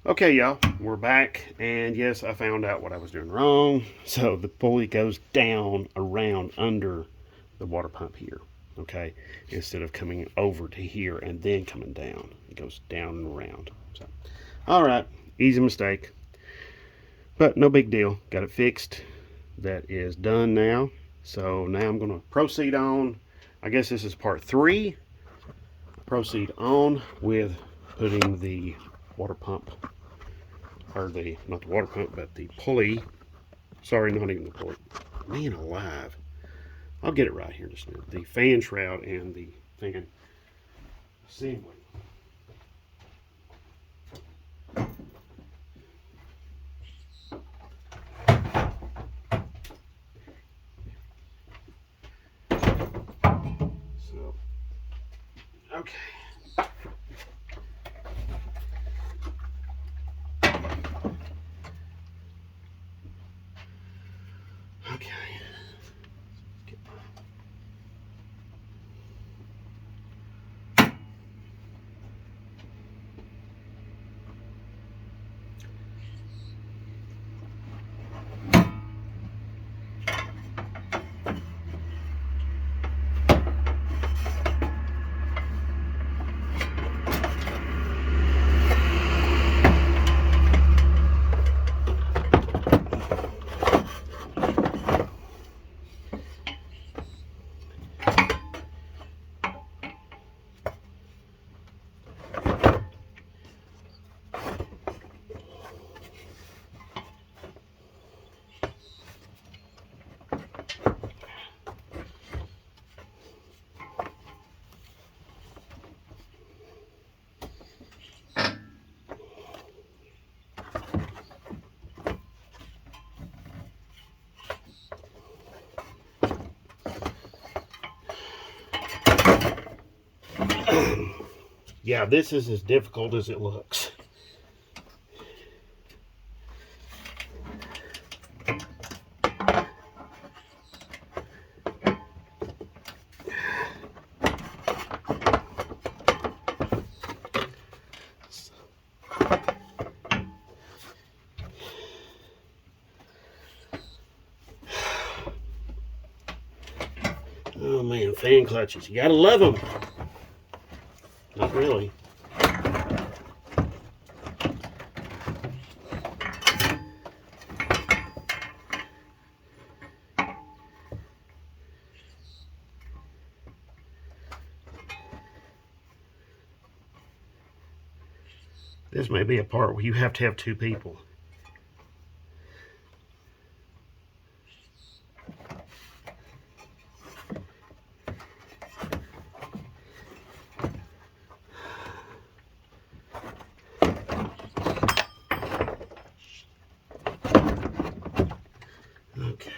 Okay, y'all, we're back, and yes, I found out what I was doing wrong. So the pulley goes down around under the water pump here, okay, instead of coming over to here and then coming down. It goes down and around. So, all right, easy mistake, but no big deal. Got it fixed. That is done now. So now I'm going to proceed on. I guess this is part 3. Proceed on with putting the water pump, or the, not the water pump, but the pulley. Sorry, not even the pulley. Man alive. I'll get it right here in just a minute. The fan shroud and the fan assembly. So, okay. Okay. Yeah, this is as difficult as it looks. Oh man, fan clutches. You gotta love them. Not really. This may be a part where you have to have 2 people. Okay.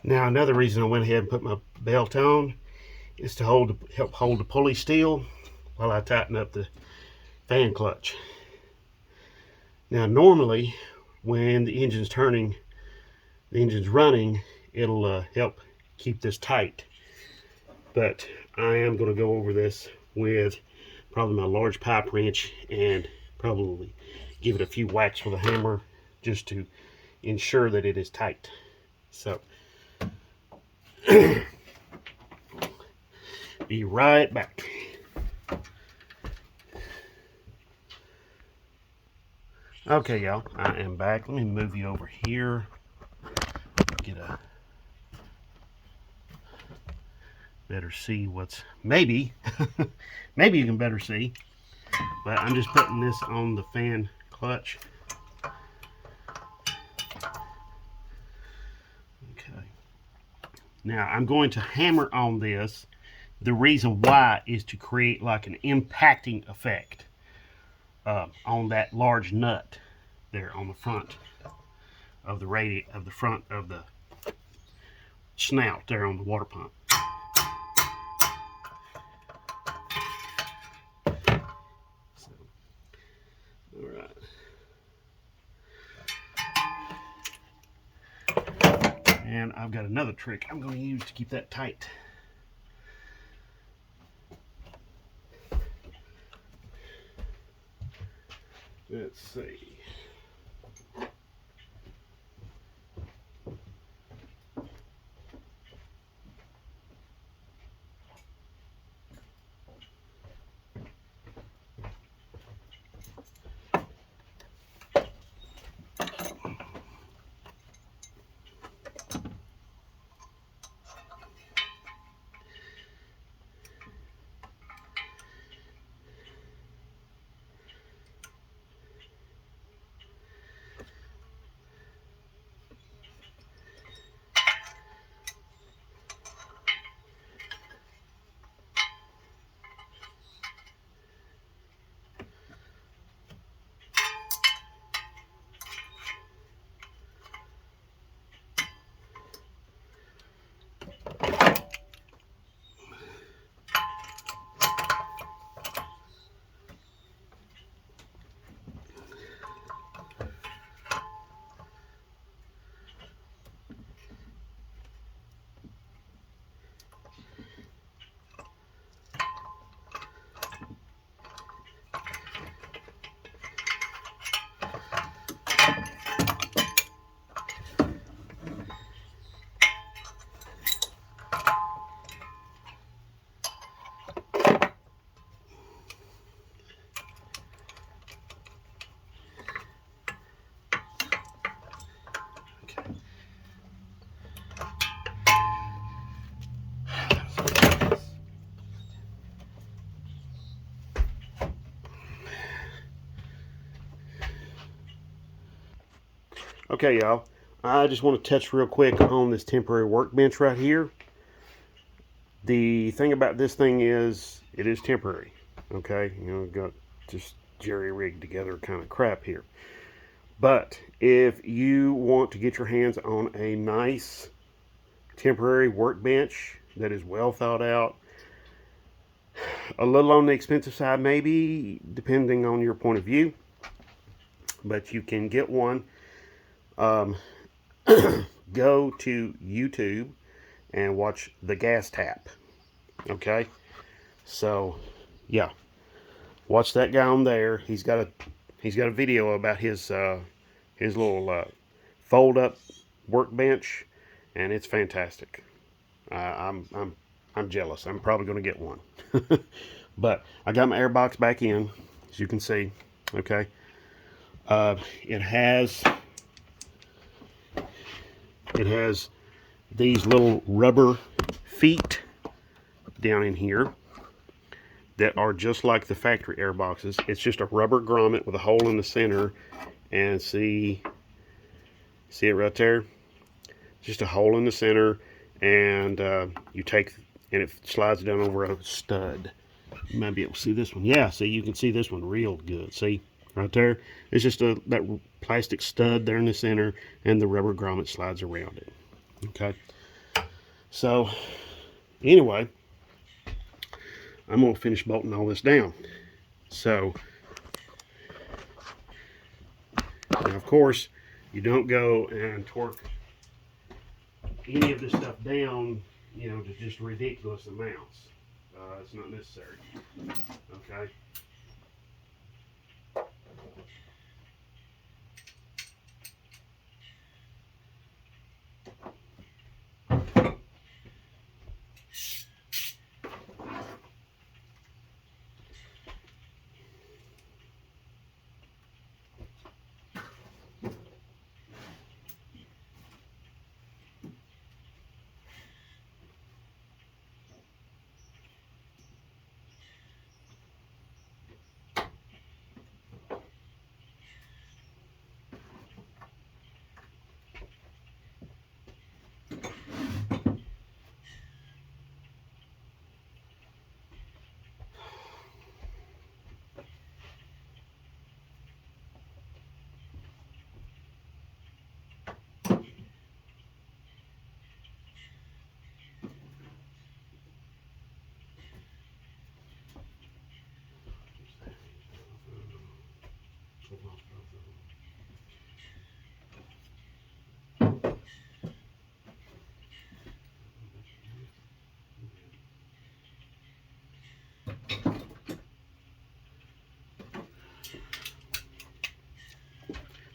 Now another reason I went ahead and put my belt on is to help hold the pulley still while I tighten up the fan clutch. Now normally when the engine's turning, the engine's running, it'll help keep this tight. But I am going to go over this with probably my large pipe wrench and probably give it a few whacks with a hammer just to ensure that it is tight. So be right back. Okay, y'all, I am back. Let me move you over here. Get a better see what's maybe maybe you can better see. But I'm just putting this on the fan clutch. Okay. Now I'm going to hammer on this. The reason why is to create like an impacting effect on that large nut. there on the front of the front of the snout there on the water pump. So, all right. And I've got another trick I'm going to use to keep that tight. Let's see. Okay, y'all. I just want to touch real quick on this temporary workbench right here. The thing about this thing is, it is temporary. Okay, you know, got just jerry rigged together kind of crap here. But if you want to get your hands on a nice temporary workbench that is well thought out, a little on the expensive side maybe, depending on your point of view, but you can get one. Go to YouTube and watch The Gas Tap. Okay, so yeah, watch that guy on there. He's got a video about his little fold up workbench, and it's fantastic. I'm jealous. I'm probably going to get one. But I got my airbox back in, as you can see. Okay, it has these little rubber feet down in here that are just like the factory air boxes. It's just a rubber grommet with a hole in the center, and see it right there? Just a hole in the center, and you take, and it slides down over a stud. You might be able to see this one. Yeah, see, you can see this one real good. See, right there? It's just that plastic stud there in the center, and the rubber grommet slides around it. Okay. So, anyway, I'm going to finish bolting all this down. So, now of course, you don't go and torque any of this stuff down, you know, to just ridiculous amounts. It's not necessary. Okay.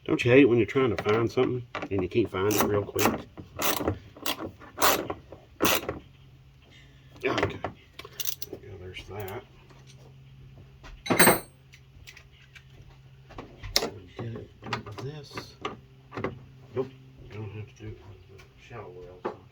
Don't you hate when you're trying to find something and you can't find it real quick? Okay. Yeah, there's that. Get it with this. Nope. You don't have to do it with the shallow well socket.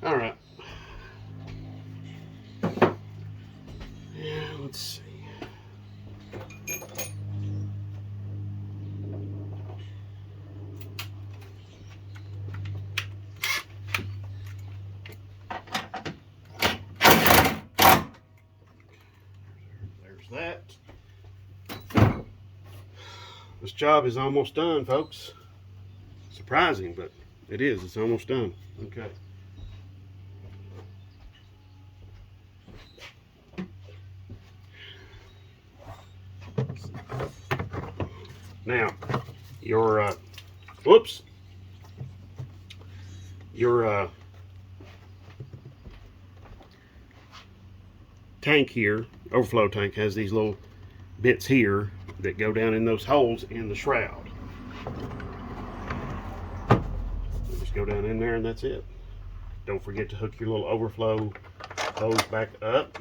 All right. Yeah, let's see. There's that. This job is almost done, folks. Surprising, but it is. It's almost done. Okay. Now, your whoops, your tank here, overflow tank, has these little bits here that go down in those holes in the shroud. Just go down in there and that's it. Don't forget to hook your little overflow hose back up.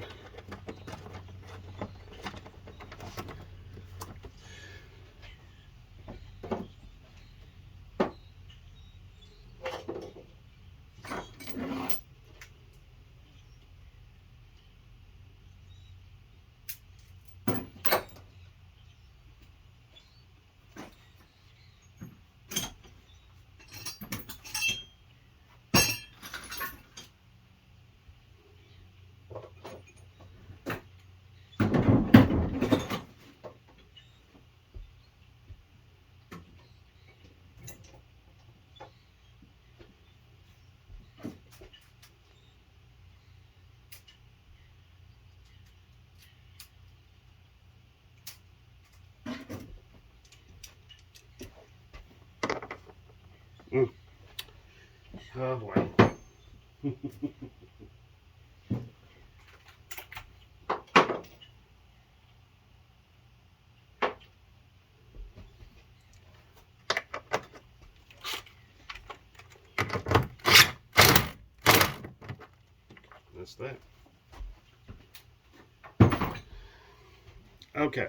Oh boy. That's that. Okay.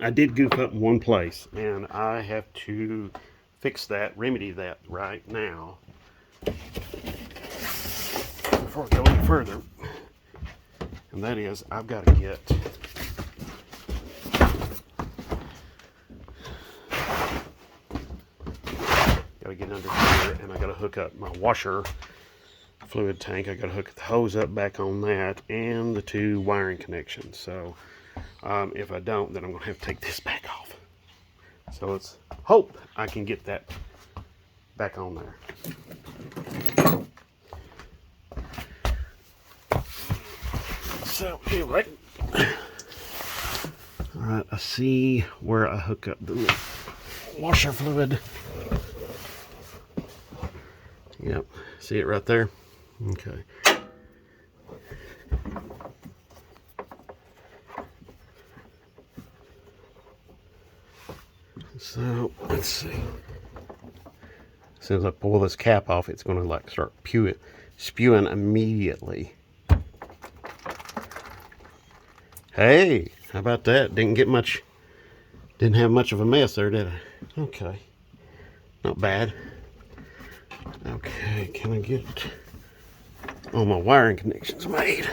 I did goof up in one place, and I have to fix that, remedy that right now. Before I go any further, and that is I've got to get under here, and I got to hook up my washer fluid tank. I got to hook the hose up back on that and the two wiring connections. So if I don't, then I'm going to have to take this back off. So let's hope I can get that back on there. So anyway, all right, I see where I hook up the washer fluid. Yep, see it right there? Okay. So let's see. As soon as I pull this cap off, it's going to like start spewing immediately. Hey, how about that? Didn't have much of a mess there, did I? Okay, not bad. Okay, can I get all my wiring connections made?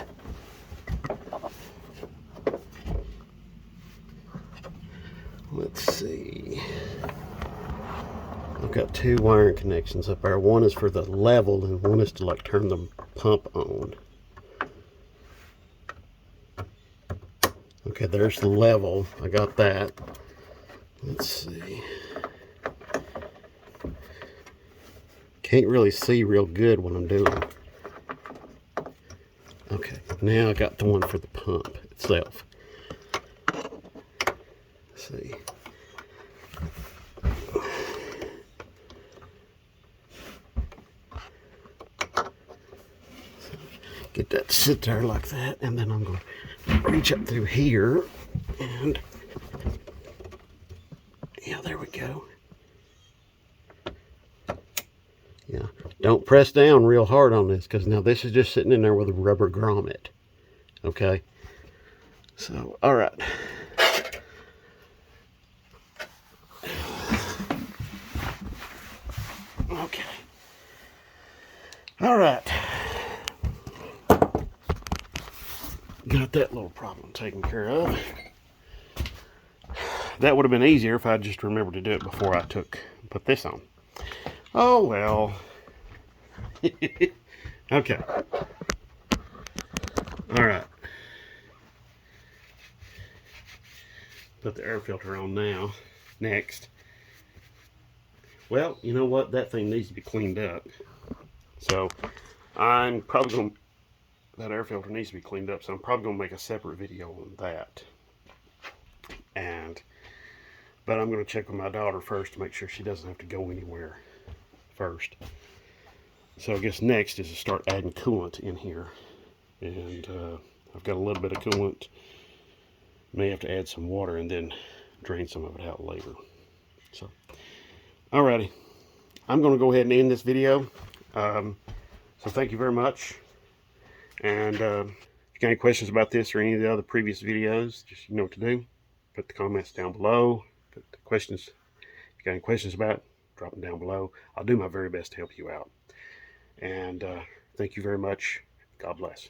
Let's see. got two wiring connections up there. One is for the level and one is to like turn the pump on. Okay, there's the level. I got that. Let's see. Can't really see real good what I'm doing. Okay, now I got the one for the pump itself. Let's see. Get that to sit there like that, and then I'm going to reach up through here, and yeah, there we go. Yeah, don't press down real hard on this, because now this is just sitting in there with a rubber grommet. Okay, so all right. Okay. All right. Got that little problem taken care of. That would have been easier if I just remembered to do it before I put this on. Oh well. Okay. All right. Put the air filter on now. Next. Well, you know what? That thing needs to be cleaned up. So I'm probably going to, that air filter needs to be cleaned up. So I'm probably going to make a separate video on that. But I'm going to check with my daughter first to make sure she doesn't have to go anywhere first. So I guess next is to start adding coolant in here. And I've got a little bit of coolant. May have to add some water and then drain some of it out later. So, alrighty. I'm going to go ahead and end this video. So thank you very much. And if you got any questions about this or any of the other previous videos, just you know what to do. Put the comments down below. Put the questions. If you got any questions about it, drop them down below. I'll do my very best to help you out. And thank you very much. God bless.